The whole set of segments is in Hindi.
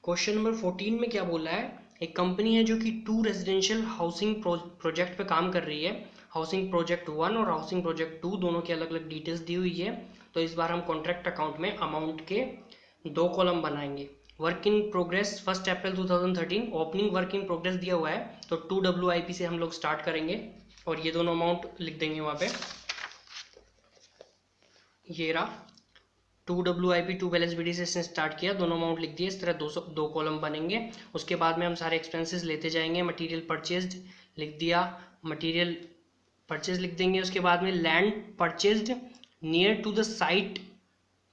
क्वेश्चन नंबर 14 में क्या बोला है, एक कंपनी है जो कि 2 रेजिडेंशियल हाउसिंग प्रोजेक्ट पे काम कर रही है। हाउसिंग प्रोजेक्ट 1 और हाउसिंग प्रोजेक्ट 2 दोनों की अलग अलग डिटेल्स दी हुई है। तो इस बार हम कॉन्ट्रैक्ट अकाउंट में अमाउंट के 2 कॉलम बनाएंगे। Work in progress 1 April 2013, opening work in progress दिया हुआ है, तो 2 WIP से हम लोग स्टार्ट करेंगे और ये दोनों अमाउंट लिख देंगे वहाँ पे। ये रहा 2 WIP 2 बैलेंस बीडी से इसने स्टार्ट किया, दोनों अमाउंट लिख दिए। इस तरह 2 कॉलम बनेंगे। उसके बाद में हम सारे एक्सपेंसेस लेते जाएंगे। मटेरियल परचेज्ड लिख दिया, मटेरियल परचेज लिख देंगे। उसके बाद में land purchased near to the site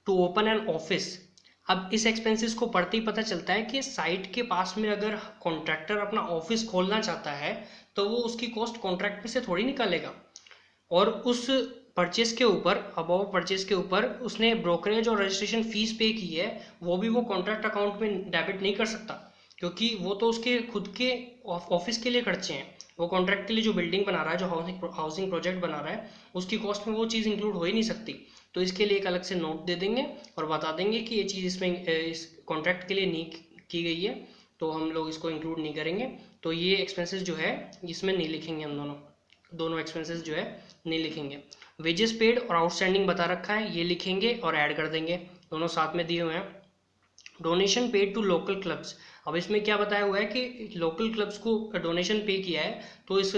to open an office. अब इस एक्सपेंसेस को पढ़ते ही पता चलता है कि साइट के पास में अगर कॉन्ट्रैक्टर अपना ऑफिस खोलना चाहता है तो वो उसकी कॉस्ट कॉन्ट्रैक्ट में से थोड़ी निकालेगा, और उस परचेज के ऊपर, अबाव परचेज के ऊपर उसने ब्रोकरेज और रजिस्ट्रेशन फीस पे की है, वो भी वो कॉन्ट्रैक्ट अकाउंट में डेबिट नहीं कर सकता, क्योंकि वो तो उसके खुद के ऑफिस के लिए खर्चे हैं। वो कॉन्ट्रैक्ट के लिए जो बिल्डिंग बना रहा है, जो हाउसिंग प्रोजेक्ट बना रहा है, उसकी कॉस्ट में वो चीज़ इंक्लूड हो ही नहीं सकती। तो इसके लिए एक अलग से नोट दे देंगे और बता देंगे कि ये चीज़ इसमें इस कॉन्ट्रैक्ट के लिए नहीं की गई है, तो हम लोग इसको इंक्लूड नहीं करेंगे। तो ये एक्सपेंसेस जो है इसमें नहीं लिखेंगे, हम दोनों एक्सपेंसेस जो है नहीं लिखेंगे। वेजेस पेड और आउटस्टैंडिंग बता रखा है, ये लिखेंगे और ऐड कर देंगे, दोनों साथ में दिए हुए हैं। Donation paid to local clubs, अब इसमें क्या बताया हुआ है कि लोकल क्लब्स को डोनेशन पे किया है, तो इस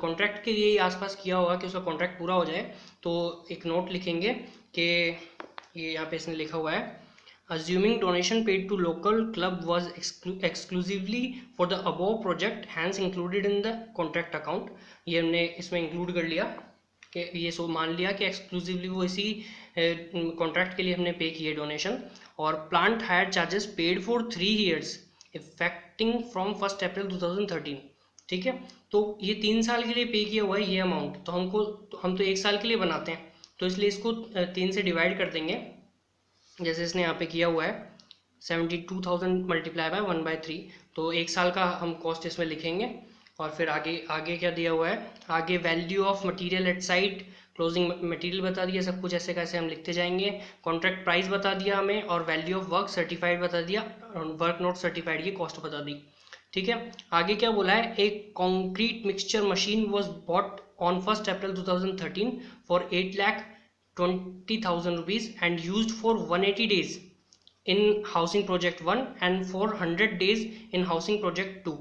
कॉन्ट्रैक्ट के लिए आसपास किया होगा कि उसका कॉन्ट्रैक्ट पूरा हो जाए। तो एक नोट लिखेंगे कि ये यहाँ पे इसने लिखा हुआ है, assuming donation paid to local club was exclusively for the above project hence included in the contract account। ये हमने इसमें इंक्लूड कर लिया कि ये सो मान लिया कि एक्सक्लूसिवली वो इसी कॉन्ट्रैक्ट के लिए हमने पे किए डोनेशन। और plant hire charges paid for 3 years effecting from 1 April 2013। ठीक है, तो ये 3 साल के लिए पे किया हुआ है ये अमाउंट, तो हम तो 1 साल के लिए बनाते हैं, तो इसलिए इसको 3 से डिवाइड कर देंगे, जैसे इसने यहाँ पे किया हुआ है 72,000 मल्टीप्लाई बाय 1/3। तो 1 साल का हम कॉस्ट इसमें लिखेंगे। और फिर आगे आगे क्या दिया हुआ है, आगे value of material at site, closing material बता दिया, सब कुछ ऐसे कैसे हम लिखते जाएंगे। कॉन्ट्रैक्ट प्राइस बता दिया हमें, और वैल्यू ऑफ वर्क सर्टिफाइड बता दिया, वर्क नॉट सर्टिफाइड की कॉस्ट बता दी। ठीक है, आगे क्या बोला है, एक concrete mixture machine was bought on 1 April 2013 for 8,20,000 rupees and used for 180 days in housing project 1 and for 100 days in housing project 2.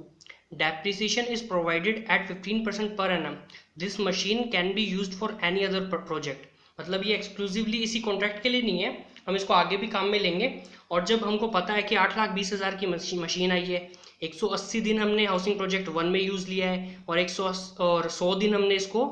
Depreciation is provided at 15% per annum. This machine can be used for any other project। मतलब ये एक्सक्लूसिवली इसी कॉन्ट्रैक्ट के लिए नहीं है, हम इसको आगे भी काम में लेंगे। और जब हमको पता है कि 8,20,000 की मशीन आई है, 180 दिन हमने हाउसिंग प्रोजेक्ट 1 में यूज़ लिया है, और 100 दिन हमने इसको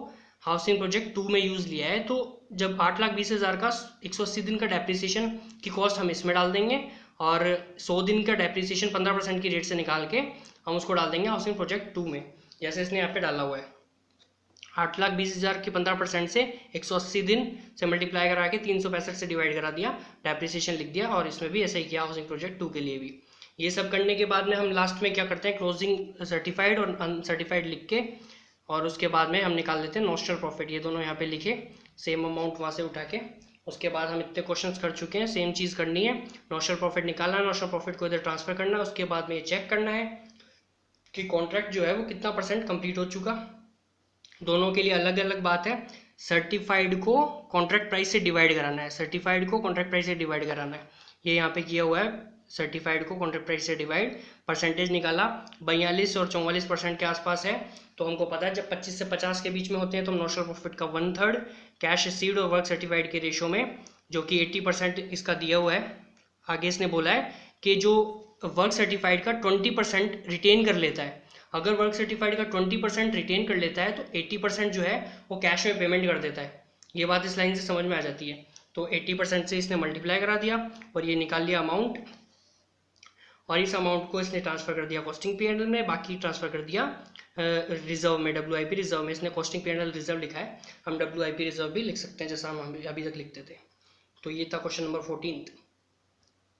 हाउसिंग प्रोजेक्ट 2 में यूज़ लिया है, तो जब 8,20,000 का 180 दिन का डेप्रिसिएशन की कॉस्ट हम इसमें डाल देंगे, और 100 दिन का डेप्रिसिएशन 15% की रेट से निकाल के हम उसको डाल देंगे हाउसिंग प्रोजेक्ट 2 में, जैसे इसने यहाँ पे डाला हुआ है। 8,20,000 के 15% से 180 दिन से मल्टीप्लाई करा के 365 से डिवाइड करा दिया, डेप्रिसिएशन लिख दिया, और इसमें भी ऐसा ही किया हाउसिंग प्रोजेक्ट 2 के लिए भी। ये सब करने के बाद में हम लास्ट में क्या करते हैं, क्लोजिंग सर्टिफाइड और अनसर्टिफाइड लिख के, और उसके बाद में हम निकाल लेते हैं नॉमिनल प्रॉफिट। ये दोनों यहाँ पे लिखे, सेम अमाउंट वहाँ से उठा के। उसके बाद हम इतने क्वेश्चंस कर चुके हैं, सेम चीज़ करनी है, नॉमिनल प्रॉफिट निकालना है, नॉमिनल प्रॉफिट को इधर ट्रांसफर करना है। उसके बाद में ये चेक करना है कि कॉन्ट्रैक्ट जो है वो कितना % कंप्लीट हो चुका। दोनों के लिए अलग अलग बात है। सर्टिफाइड को कॉन्ट्रैक्ट प्राइस से डिवाइड कराना है, सर्टिफाइड को कॉन्ट्रैक्ट प्राइस से डिवाइड कराना है, ये यहाँ पे किया हुआ है। सर्टिफाइड को कॉन्ट्रैक्ट प्राइस से डिवाइड, परसेंटेज निकाला 42 और 44% के आसपास है। तो हमको पता है जब 25 से 50 के बीच में होते हैं तो नॉमिनल प्रॉफिट का 1/3 कैश रिसीव्ड और वर्क सर्टिफाइड के रेशो में, जो कि 80% इसका दिया हुआ है। आगे इसने बोला है कि जो वर्क सर्टिफाइड का 20% रिटेन कर लेता है, अगर वर्क सर्टिफाइड का 20% रिटेन कर लेता है तो 80% जो है वो कैश में पेमेंट कर देता है। ये बात इस लाइन से समझ में आ जाती है। तो 80% से इसने मल्टीप्लाई करा दिया और ये निकाल लिया अमाउंट, और इस अमाउंट को इसने ट्रांसफर कर दिया कॉस्टिंग P&L में, बाकी ट्रांसफर कर दिया रिजर्व में, WIP रिजर्व में। इसने कॉस्टिंग P&L रिजर्व लिखा है, हम WIP रिजर्व भी लिख सकते हैं जैसा हम अभी तक लिखते थे। तो ये था क्वेश्चन नंबर 14।